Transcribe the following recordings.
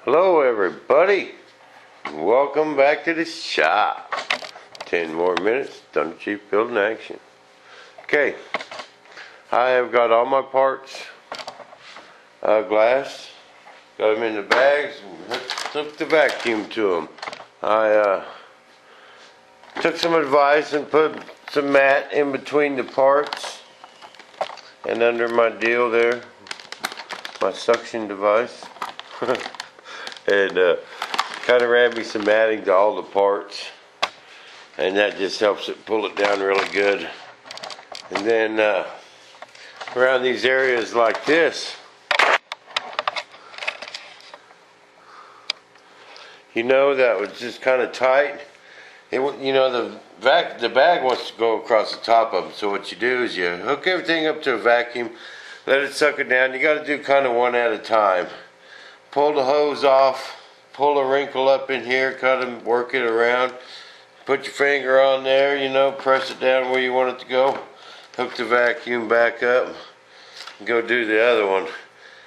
Hello everybody, welcome back to the shop. 10 more minutes, thunderchief building action. Okay, I have got all my parts glass, got them in the bags, and took the vacuum to them. I took some advice and put some mat in between the parts and under my deal there, my suction device. And kind of ran me some matting to all the parts, and that just helps it pull it down really good. And then around these areas like this, that was just kind of tight. The bag wants to go across the top of it. So what you do is you hook everything up to a vacuum, let it suck it down. You got to do kind of one at a time. Pull the hose off, pull a wrinkle up in here, cut them, work it around. Put your finger on there, press it down where you want it to go. Hook the vacuum back up and go do the other one.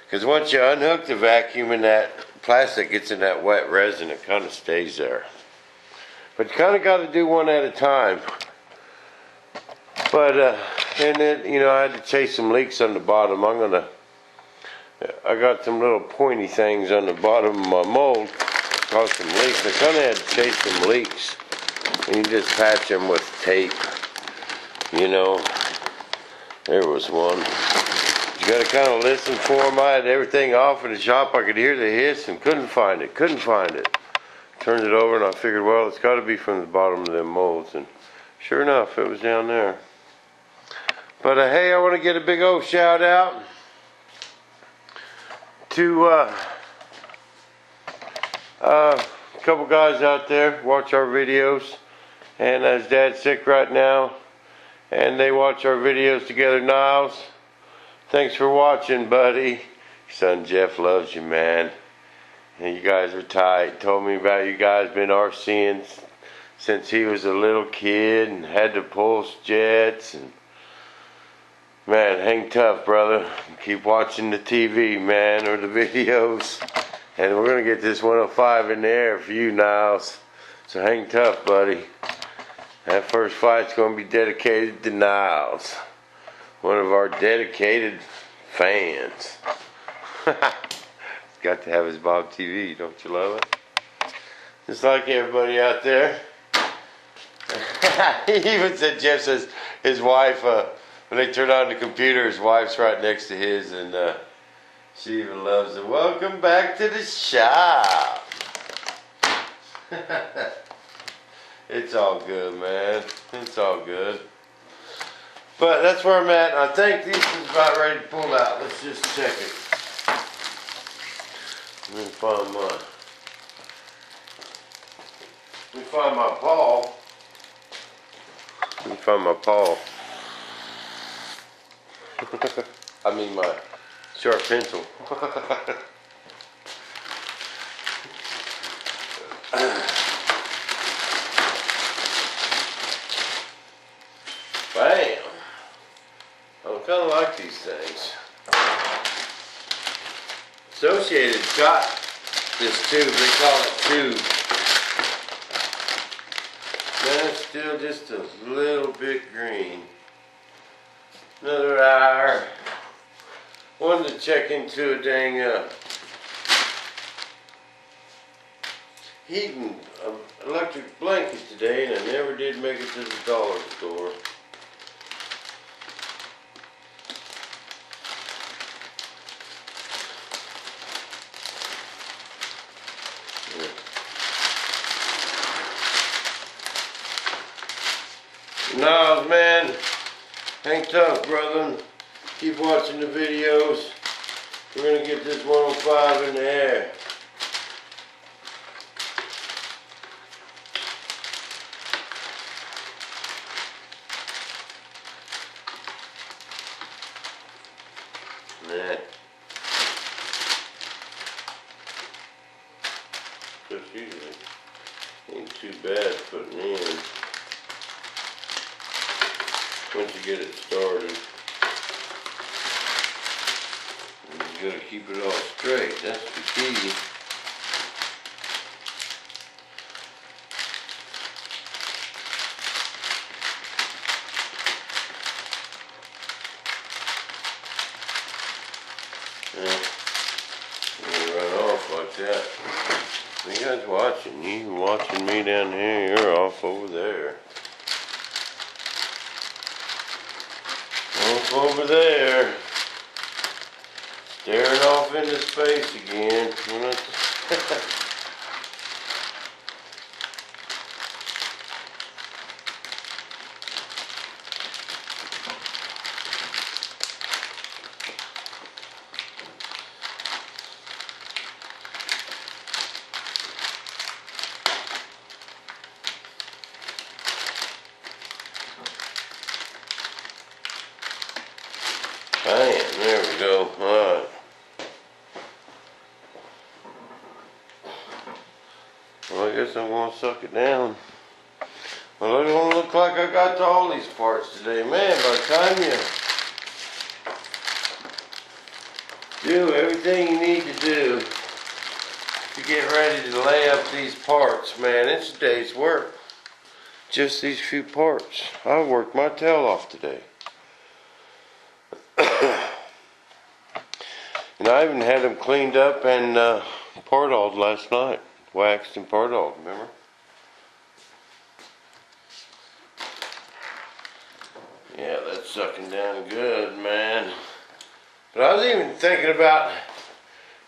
Because once you unhook the vacuum and that plastic gets in that wet resin, it kind of stays there. But you kind of got to do one at a time. But, and then, I had to chase some leaks on the bottom. I got some little pointy things on the bottom of my mold, caused some leaks. I kind of had to chase some leaks, and you just patch them with tape. There was one. You got to kind of listen for them. I had everything off in the shop. I could hear the hiss and couldn't find it. Turned it over and I figured, well, it's got to be from the bottom of them molds. And sure enough, it was down there. But hey, I want to get a big old shout out to a couple guys out there watch our videos, and his dad's sick right now, and they watch our videos together. Niles, thanks for watching, buddy. Your son Jeff loves you, man, and you guys are tight. Told me about you guys been RCing since he was a little kid and had to pulse jets. And man, hang tough, brother. Keep watching the TV, man, or the videos. And we're going to get this 105 in the air for you, Niles. So hang tough, buddy. That first fight's going to be dedicated to Niles, one of our dedicated fans. Got to have his Bob TV, don't you love it? Just like everybody out there. He even said, Jeff says his wife, when they turn on the computer, his wife's right next to his, and she even loves it. Welcome back to the shop. It's all good, man. It's all good. But that's where I'm at. I think this is about ready to pull out. Let's just check it. Let me find my pawl. I mean my sharp pencil. Bam! I kind of like these things. Associated's got this tube. They call it tube. Man, it's still just a little bit green. Another hour. Wanted to check into a dang heating electric blanket today, and I never did make it to the dollar store. Niles, man, hang tough, brother. Keep watching the videos. We're going to get this 105 in the air. Nah. Just usually ain't too bad putting in. Once you get it started, you gotta keep it all straight. That's the key. that. You guys watching? You watching me down here? You're off over there. Off over there. Staring off into space again. Bam, there we go. Alright. Well, I guess I'm going to suck it down. Well, it don't look like I got to all these parts today. Man, by the time you do everything you need to do to get ready to lay up these parts, man, it's a day's work. Just these few parts. I worked my tail off today. And I even had them cleaned up and part-alled last night. Waxed and part-alled, remember? Yeah, that's sucking down good, man. But I was even thinking about,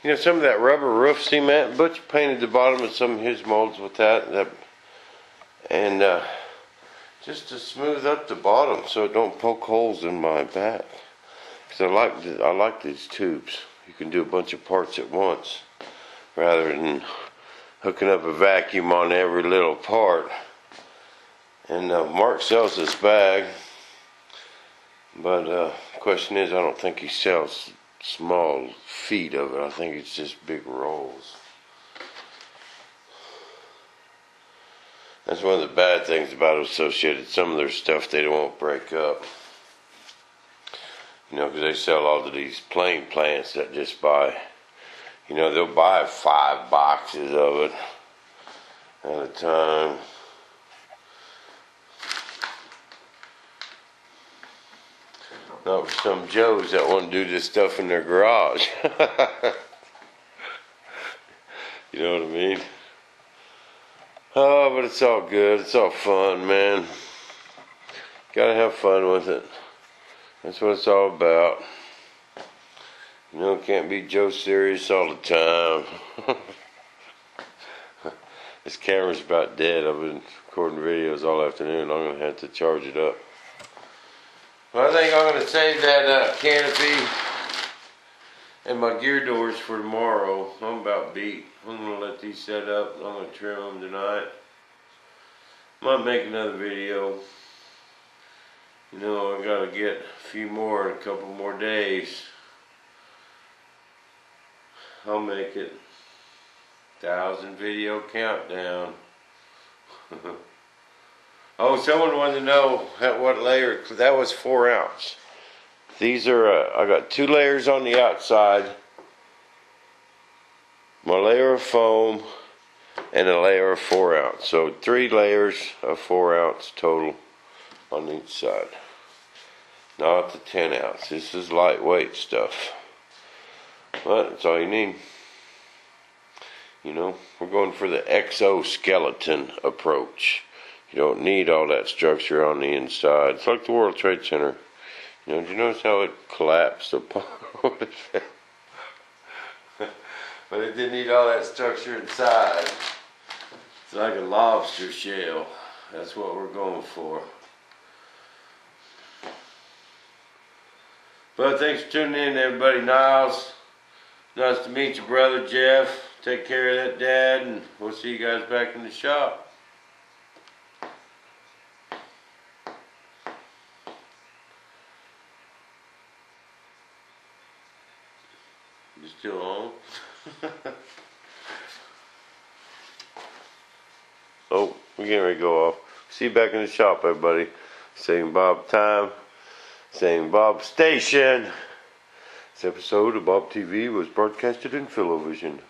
you know, some of that rubber roof cement. Butch painted the bottom of some of his molds with that and just to smooth up the bottom so it don't poke holes in my back. Because I like these tubes. You can do a bunch of parts at once rather than hooking up a vacuum on every little part. And Mark sells this bag, but the question is, I don't think he sells small feet of it. I think it's just big rolls. That's one of the bad things about Associated. Some of their stuff they won't break up. You know, because they sell all of these plain plants that just buy, you know, they'll buy 5 boxes of it at a time. Not for some Joes that want to do this stuff in their garage. You know what I mean? Oh, but it's all good. It's all fun, man. Gotta have fun with it. That's what it's all about. You know, can't be Joe serious all the time. This camera's about dead. I've been recording videos all afternoon. I'm going to have to charge it up. Well, I think I'm going to save that canopy and my gear doors for tomorrow. I'm about beat. I'm going to let these set up. I'm going to trim them tonight. Might make another video. You know, I gotta get a few more in a couple more days. I'll make it 1,000 video countdown. Oh, someone wanted to know what layer. That was 4 ounce. These are, I got 2 layers on the outside. My layer of foam and a layer of 4 ounce. So 3 layers of 4 ounce total on each side. Not the 10 ounce. This is lightweight stuff. But it's all you need. You know, we're going for the exoskeleton approach. You don't need all that structure on the inside. It's like the World Trade Center. You know, did you notice how it collapsed apart? But it didn't need all that structure inside. It's like a lobster shell. That's what we're going for. But thanks for tuning in, everybody. Niles, nice to meet you, brother Jeff. Take care of that dad, and we'll see you guys back in the shop. You still on? Oh, we're getting ready to go off. See you back in the shop, everybody. Same Bob time, same Bob station. This episode of Bob TV was broadcasted in Philovision.